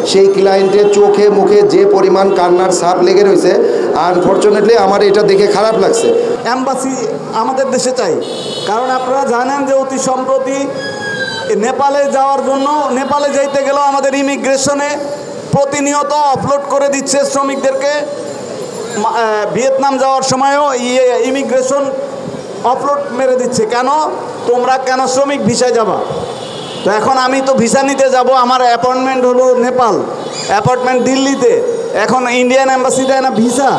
সেই ক্লায়েন্টের চোখে মুখে যে পরিমাণ কান্নার ছাপ লেগে রয়েছে, আনফর্চুনেটলি আমার এটা দেখে খারাপ লাগছে। এম্বাসি আমাদের দেশে চাই, কারণ আপনারা জানেন যে অতি সম্প্রতি নেপালে যাওয়ার জন্য, নেপালে যাইতে গেলেও আমাদের ইমিগ্রেশনে প্রতিনিয়ত অফলোড করে দিচ্ছে শ্রমিকদেরকে। ভিয়েতনাম যাওয়ার সময়ও ইমিগ্রেশন অফলোড মেরে দিচ্ছে। কেন? তোমরা কেন শ্রমিক ভিসায় যাবা? তো এখন আমি তো ভিসা নিতে যাব, আমার অ্যাপয়েন্টমেন্ট হলো নেপাল, অ্যাপয়েন্টমেন্ট দিল্লিতে, এখন ইন্ডিয়ান এম্বাসি দেয় না ভিসা,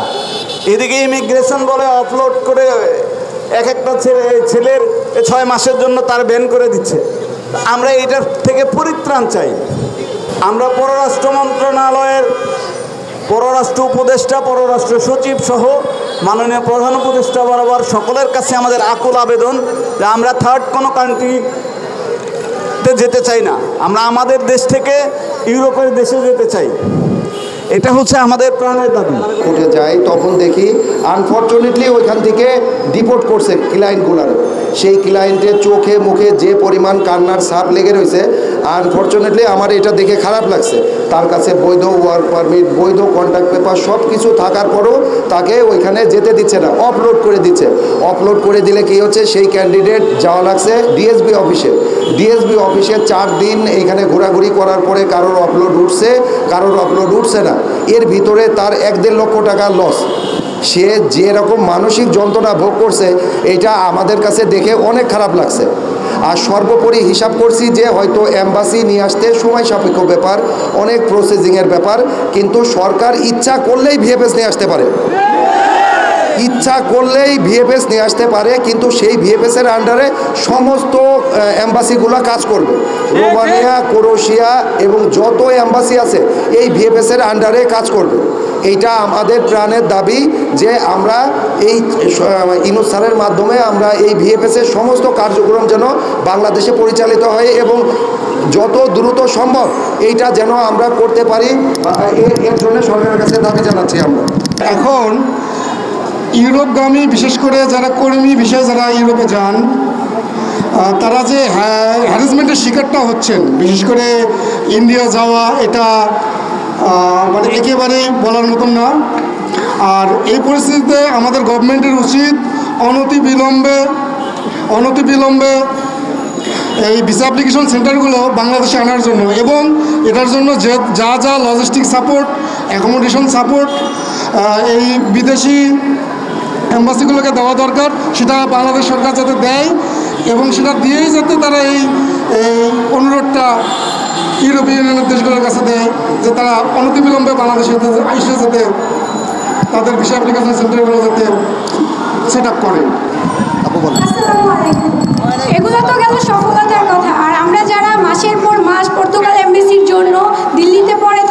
এদিকে ইমিগ্রেশন বলে অফলোড করে এক একটা ছেলের 6 মাসের জন্য তার ব্যান করে দিচ্ছে। আমরা এইটার থেকে পরিত্রাণ চাই। আমরা পররাষ্ট্র মন্ত্রণালয়ের পররাষ্ট্র উপদেষ্টা, পররাষ্ট্র সচিব সহ মাননীয় প্রধান উপদেষ্টা বরাবর সকলের কাছে আমাদের আকুল আবেদন যে আমরা থার্ড কোনো কান্ট্রিতে যেতে চাই না, আমরা আমাদের দেশ থেকে ইউরোপের দেশে যেতে চাই। এটা হচ্ছে আমাদের প্রাণের দাবি। উঠে যাই তখন দেখি আনফর্চুনেটলি ওইখান থেকে ডিপোর্ট করছে ক্লায়েন্টগুলার। সেই ক্লায়েন্টের চোখে মুখে যে পরিমাণ কান্নার ছাপ লেগে রয়েছে, আনফর্চুনেটলি আমার এটা দেখে খারাপ লাগছে। তার কাছে বৈধ ওয়ার্ক পারমিট, বৈধ কন্ট্রাক্ট পেপার সব কিছু থাকার পরও তাকে ওইখানে যেতে দিচ্ছে না, অফলোড করে দিচ্ছে। অফলোড করে দিলে কি হচ্ছে, সেই ক্যান্ডিডেট যাওয়া লাগছে ডিএসবি অফিসে। ডিএসবি অফিসে 4 দিন এইখানে ঘোরাঘুরি করার পরে কারোর অফলোড উঠছে, কারোর অফলোড উঠছে না। এর ভিতরে তার 1-1.5 লক্ষ টাকা লস। সে যে রকম মানসিক যন্ত্রণা ভোগ করছে, এটা আমাদের কাছে দেখে অনেক খারাপ লাগছে। আর সর্বোপরি হিসাব করছি যে হয়তো এম্বাসি নিয়ে আসতে সময় সাপেক্ষ ব্যাপার, অনেক প্রসেসিংয়ের ব্যাপার, কিন্তু সরকার ইচ্ছা করলেই ভিএফএস নিয়ে আসতে পারে, ইচ্ছা করলেই ভিএফএস নিয়ে আসতে পারে, কিন্তু সেই ভিএফএসের আন্ডারে সমস্ত এম্বাসিগুলো কাজ করবে। রোমানিয়া, ক্রোয়েশিয়া এবং যত এম্বাসি আছে এই ভিএফএসের আন্ডারে কাজ করবে। এইটা আমাদের প্রাণের দাবি যে আমরা এই ইউনূস স্যারের মাধ্যমে আমরা এই ভিএফএসের সমস্ত কার্যক্রম যেন বাংলাদেশে পরিচালিত হয় এবং যত দ্রুত সম্ভব এইটা যেন আমরা করতে পারি, এর জন্য সরকারের কাছে দাবি জানাচ্ছি আমরা। এখন ইউরোপগামী বিশেষ করে যারা কর্মী বিষয়ে যারা ইউরোপে যান, তারা যে হ্যারাসমেন্টের শিকারটা হচ্ছেন, বিশেষ করে ইন্ডিয়া যাওয়া, এটা মানে একেবারেই বলার মতন না। আর এই পরিস্থিতিতে আমাদের গভর্নমেন্টের উচিত অনতিবিলম্বে এই ভিসা অ্যাপ্লিকেশন সেন্টারগুলো বাংলাদেশে আনার জন্য এবং এটার জন্য যে যা লজিস্টিক সাপোর্ট, অ্যাকোমোডেশন সাপোর্ট এই বিদেশি এম্বাসিগুলোকে দেওয়া দরকার, সেটা বাংলাদেশ সরকার যাতে দেয় এবং সেটা দিয়েই যাতে তারা এই অনুরোধটা ইউরোপীয় ইউনিয়নের দেশগুলোর কাছে দেয় যে তারা অনতিবিলম্বে বাংলাদেশে এসে যাতে তাদের ভিসা অ্যাপ্লিকেশন সেন্টারগুলো যাতে সেট আপ করে। এগুলো তো গেল সফলতার কথা। আর আমরা যারা মাসের পর মাস পর্তুগাল এমবেসির জন্য দিল্লিতে পরে